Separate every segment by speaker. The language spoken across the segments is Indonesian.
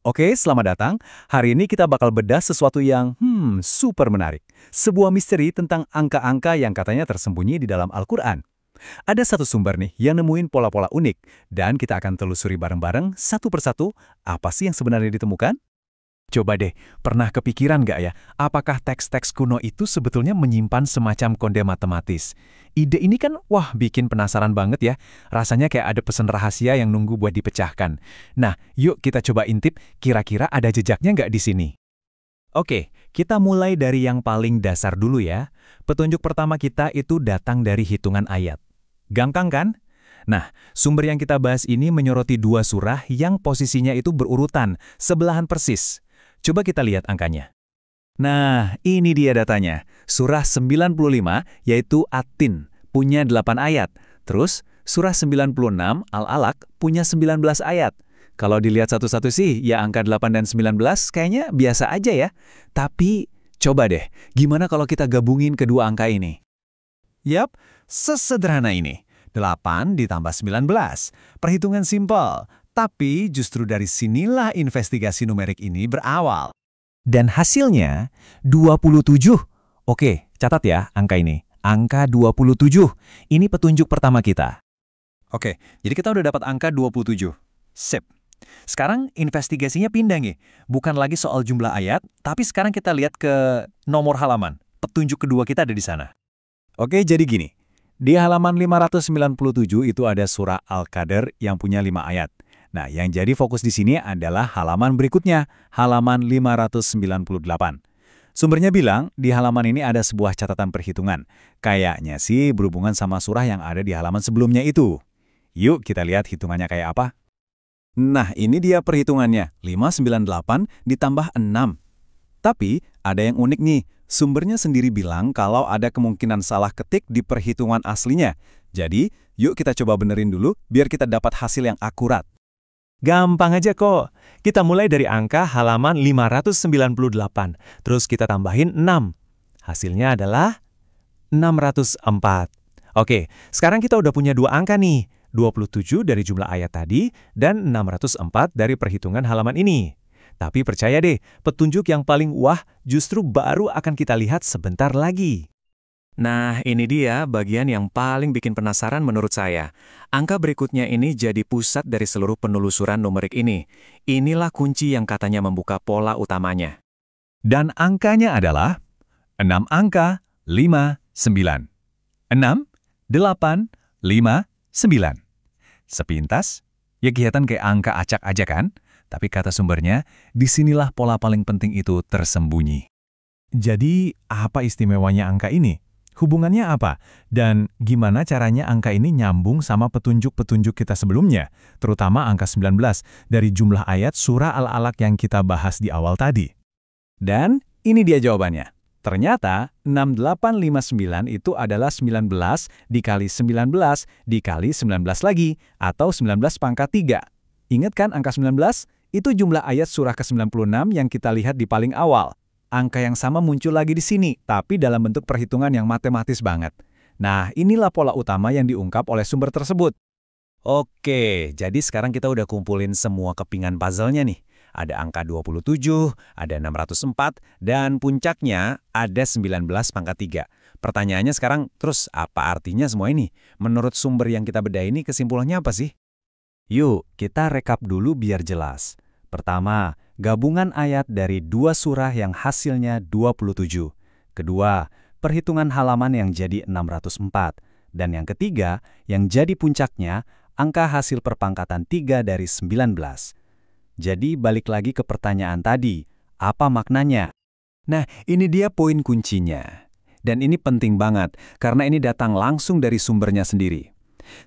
Speaker 1: Oke, selamat datang. Hari ini kita bakal bedah sesuatu yang super menarik. Sebuah misteri tentang angka-angka yang katanya tersembunyi di dalam Al-Quran. Ada satu sumber nih yang nemuin pola-pola unik, dan kita akan telusuri bareng-bareng satu persatu apa sih yang sebenarnya ditemukan. Coba deh, pernah kepikiran nggak ya, apakah teks-teks kuno itu sebetulnya menyimpan semacam kode matematis? Ide ini kan, wah, bikin penasaran banget ya. Rasanya kayak ada pesan rahasia yang nunggu buat dipecahkan. Nah, yuk kita coba intip, kira-kira ada jejaknya nggak di sini? Oke, kita mulai dari yang paling dasar dulu ya. Petunjuk pertama kita itu datang dari hitungan ayat. Gampang kan? Nah, sumber yang kita bahas ini menyoroti dua surah yang posisinya itu berurutan, sebelahan persis. Coba kita lihat angkanya. Nah, ini dia datanya. Surah 95, yaitu At-Tin, punya 8 ayat. Terus, surah 96, Al-Alaq, punya 19 ayat. Kalau dilihat satu-satu sih, ya angka 8 dan 19 kayaknya biasa aja ya. Tapi, coba deh, gimana kalau kita gabungin kedua angka ini? Yap, sesederhana ini. 8 ditambah 19. Perhitungan simpel. Tapi justru dari sinilah investigasi numerik ini berawal. Dan hasilnya 27. Oke, catat ya angka ini. Angka 27. Ini petunjuk pertama kita. Oke, jadi kita udah dapat angka 27. Sip. Sekarang investigasinya pindah nih. Bukan lagi soal jumlah ayat, tapi sekarang kita lihat ke nomor halaman. Petunjuk kedua kita ada di sana. Oke, jadi gini. Di halaman 597 itu ada surah Al-Qadr yang punya 5 ayat. Nah, yang jadi fokus di sini adalah halaman berikutnya, halaman 598. Sumbernya bilang, di halaman ini ada sebuah catatan perhitungan. Kayaknya sih berhubungan sama surah yang ada di halaman sebelumnya itu. Yuk kita lihat hitungannya kayak apa. Nah, ini dia perhitungannya, 598 ditambah 6. Tapi, ada yang unik nih. Sumbernya sendiri bilang kalau ada kemungkinan salah ketik di perhitungan aslinya. Jadi, yuk kita coba benerin dulu biar kita dapat hasil yang akurat. Gampang aja kok. Kita mulai dari angka halaman 598, terus kita tambahin 6. Hasilnya adalah 604. Oke, sekarang kita udah punya dua angka nih. 27 dari jumlah ayat tadi, dan 604 dari perhitungan halaman ini. Tapi percaya deh, petunjuk yang paling wah justru baru akan kita lihat sebentar lagi. Nah, ini dia bagian yang paling bikin penasaran menurut saya. Angka berikutnya ini jadi pusat dari seluruh penelusuran numerik ini. Inilah kunci yang katanya membuka pola utamanya. Dan angkanya adalah 6 angka, 5, 9. 6, 8, 5, 9. Sepintas, ya kelihatan kayak angka acak aja kan? Tapi kata sumbernya, disinilah pola paling penting itu tersembunyi. Jadi, apa istimewanya angka ini? Hubungannya apa? Dan gimana caranya angka ini nyambung sama petunjuk-petunjuk kita sebelumnya, terutama angka 19 dari jumlah ayat surah Al-Alaq yang kita bahas di awal tadi? Dan ini dia jawabannya. Ternyata 6859 itu adalah 19 dikali 19 dikali 19 lagi, atau 19 pangkat 3. Ingat kan angka 19? Itu jumlah ayat surah ke-96 yang kita lihat di paling awal. Angka yang sama muncul lagi di sini, tapi dalam bentuk perhitungan yang matematis banget. Nah, inilah pola utama yang diungkap oleh sumber tersebut. Oke, jadi sekarang kita udah kumpulin semua kepingan puzzle-nya nih. Ada angka 27, ada 604, dan puncaknya ada 19 pangkat 3. Pertanyaannya sekarang, terus apa artinya semua ini? Menurut sumber yang kita bedah ini, kesimpulannya apa sih? Yuk, kita rekap dulu biar jelas. Pertama, gabungan ayat dari dua surah yang hasilnya 27. Kedua, perhitungan halaman yang jadi 604. Dan yang ketiga, yang jadi puncaknya, angka hasil perpangkatan 3 dari 19. Jadi balik lagi ke pertanyaan tadi, apa maknanya? Nah, ini dia poin kuncinya. Dan ini penting banget, karena ini datang langsung dari sumbernya sendiri.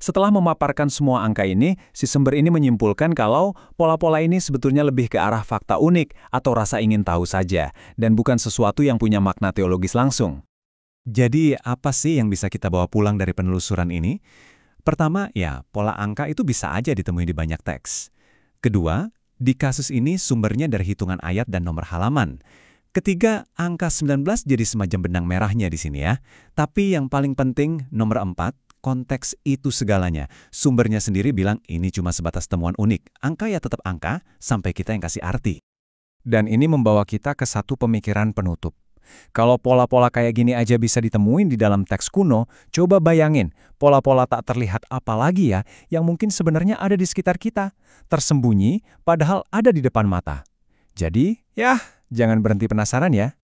Speaker 1: Setelah memaparkan semua angka ini, si sumber ini menyimpulkan kalau pola-pola ini sebetulnya lebih ke arah fakta unik atau rasa ingin tahu saja, dan bukan sesuatu yang punya makna teologis langsung. Jadi, apa sih yang bisa kita bawa pulang dari penelusuran ini? Pertama, ya, pola angka itu bisa aja ditemui di banyak teks. Kedua, di kasus ini sumbernya dari hitungan ayat dan nomor halaman. Ketiga, angka 19 jadi semacam benang merahnya di sini ya. Tapi yang paling penting, nomor 4, Konteks itu segalanya. Sumbernya sendiri bilang ini cuma sebatas temuan unik. Angka ya tetap angka, sampai kita yang kasih arti. Dan ini membawa kita ke satu pemikiran penutup. Kalau pola-pola kayak gini aja bisa ditemuin di dalam teks kuno, coba bayangin, pola-pola tak terlihat apa lagi ya, yang mungkin sebenarnya ada di sekitar kita, tersembunyi, padahal ada di depan mata. Jadi, ya, jangan berhenti penasaran ya.